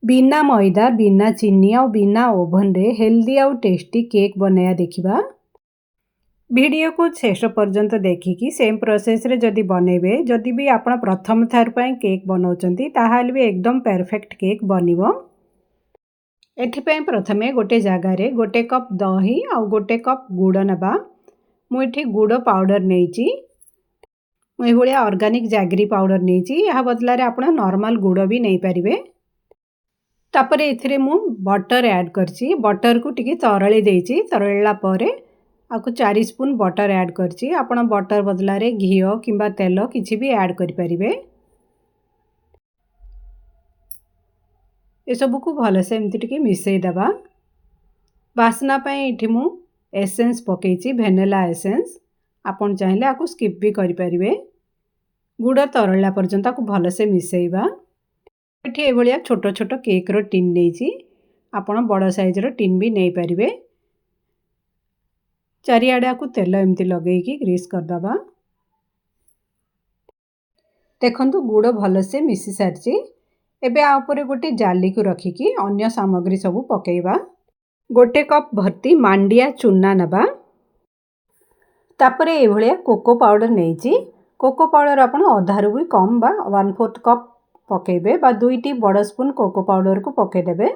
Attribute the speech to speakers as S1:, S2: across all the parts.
S1: बिना मैदा बिना चीनी और बिना ओभन रे हेल्दी और टेस्टी केक बनाया देखिबा। वीडियो को शेष पर्यंत देखिकी सेम प्रोसेस रे जदि बनेबे जदि भी आपण प्रथम थर पई केक बनाउचंती ताहाल भी एकदम परफेक्ट केक बनिबो। एथि पई प्रथमे गोटे जगह रे गोटे कप दही और गोटे कप गुड़ नबा। मु एठी गुड़ पाउडर नेइची। मु ए भलिया ऑर्गेनिक जैगरी पाउडर नेइची। या बदला रे आपण नॉर्मल गुड़ भी नै परिबे। तापरे एथिरे मु बटर ऐड करची। बटर को टिके तरळी देइची। तरळला परे आकु 4 स्पून बटर ऐड करची। आपण बटर बदला रे घी किंबा तेल किछि भी ऐड करि परिबे। ए सब को भले से एमति टिके मिसई दबा। वासना पई एठी मु एसेंस पकेइची वेनिला एसेंस। आपण चाहिले आकु स्किप भी करि परिबे। गुड़ तरळला पर्यंत आकु भले से मिसईबा। एठी ए भलिया छोट छोट केक रो टिन नेइची। आपण बड़ साइज रो टिन भी नै परिबे। चारिआडे आकु तेल एमती लगेइकी ग्रीस कर दबा। देखंतु गुड़ भले से मिसी सारची। एबे आ ऊपर गोटे जाली को रखिकी अन्य सामग्री सब पकेइबा। गोटे कप भर्ती मांडिया चूना नबा। तापरे ए भलिया कोको पाउडर नेइची। कोको पाउडर आपण अधारु भी कम बा 1/4 कप पकेइबे बा 2टी बड़ स्पून कोको पाउडर को पकेइ देबे।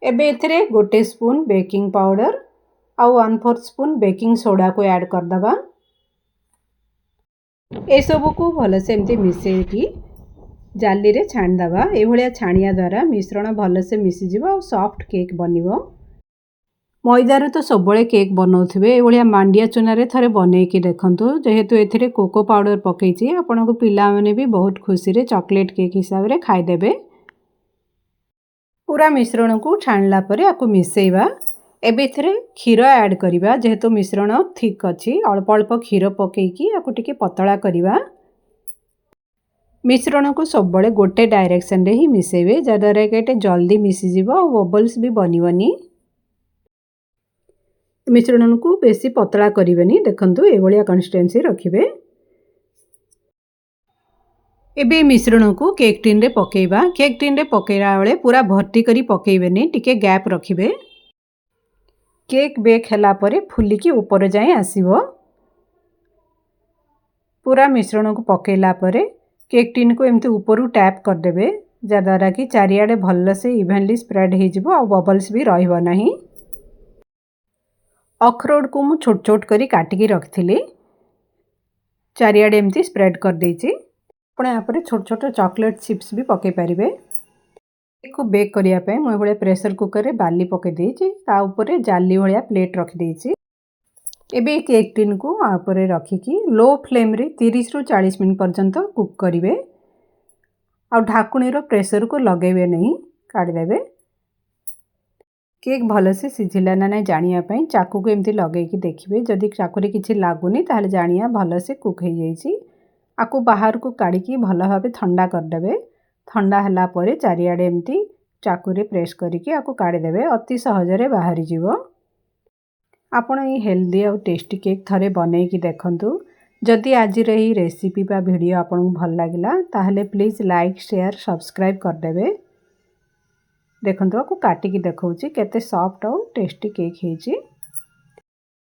S1: एबे एथिरे गोटे स्पून बेकिंग पाउडर और 1/4 स्पून बेकिंग सोडा को ऐड कर दबा। ए सब को भले से एमती मिसेकी जाली रे छाण दबा। ए भलिया छाणिया द्वारा मिश्रण भले से मिसी जिवो और सॉफ्ट केक बनिवो। मैदार तो सब बळे केक बनाउथिबे। ए भलिया मांडिया चूना रे थरे बनेकी देखंतु। जेहेतु एथिरे कोको पाउडर पकेइची आपन को पिला माने भी बहुत खुशी रे चॉकलेट केक हिसाब रे खाइ देबे। पूरा मिश्रण को छाणला परे आकु मिसेइबा। एबे एथिरे क्षीर ऐड करिबा। जेहेतु मिश्रण थिक अछि अल्प अल्प क्षीर पकेइकी आकु टिके पतला करिबा। मिश्रण को सब बळे गोटे डायरेक्शन रे ही मिसेइबे जदरे केटे जल्दी मिसी जिवो और बबल्स भी बनिवनी। मिश्रण को बेसी पतला करिवेनी। देखंतु ए भलिया कंसिस्टेंसी रखिबे। एबे मिश्रण को केक टिन रे पकेइबा। केक टिन रे पकेइला बेले पूरा भर्ती करी पकेइबेनी टिके गैप रखिबे। केक बेक हला परे फुली की ऊपर जाए आसीबो। पूरा मिश्रण को पकेइला परे केक टिन को एमती ऊपर टैप कर देबे जद्वारा कि चारिआडे भल से इवनली स्प्रेड हो जिवो और बबल्स भी रहिबो नाही। अखरोट को मु छोट छोट करी काटिकी रखथिली। चारिआडे एमती स्प्रेड कर देइची। आपण या परे छोट छोट चॉकलेट चिप्स भी पके परिबे। केक को बेक करिया पे मु एबळे प्रेशर कुकर रे बाली पके देइची। ता ऊपर जाली भलिया प्लेट रख देइची। एबे केक टिन को आ ऊपर रखिकी लो फ्लेम रे 30 रु 40 मिनिट पर्यंत कुक करिवे। आ ढाकुणी रो प्रेशर को लगेबे नहीं काढी देबे। केक भले से सिझिला ना नहीं जानिया पई चाकू को एमती लगेकी देखिबे। जदि चाकू रे किछि लागुनी ताहले जानिया भले से कुक हे जाईची। आकु बाहर को काढिकी भल भाबे ठंडा कर देबे। ठंडा हला परे चारिआडे एमती चाकू रे प्रेस करिकी आकु काढी देबे। अति सहज रे बाहरी जिवो। आपण ए हेल्दी और टेस्टी केक थरे बनेकी देखंतु। जदि आज रे ही रेसिपी बा वीडियो आपन को भल लागिला ताहले प्लीज लाइक शेयर सब्सक्राइब कर देबे। देखंतु आकु काटिकी देखौची केते सॉफ्ट और टेस्टी केक हेची।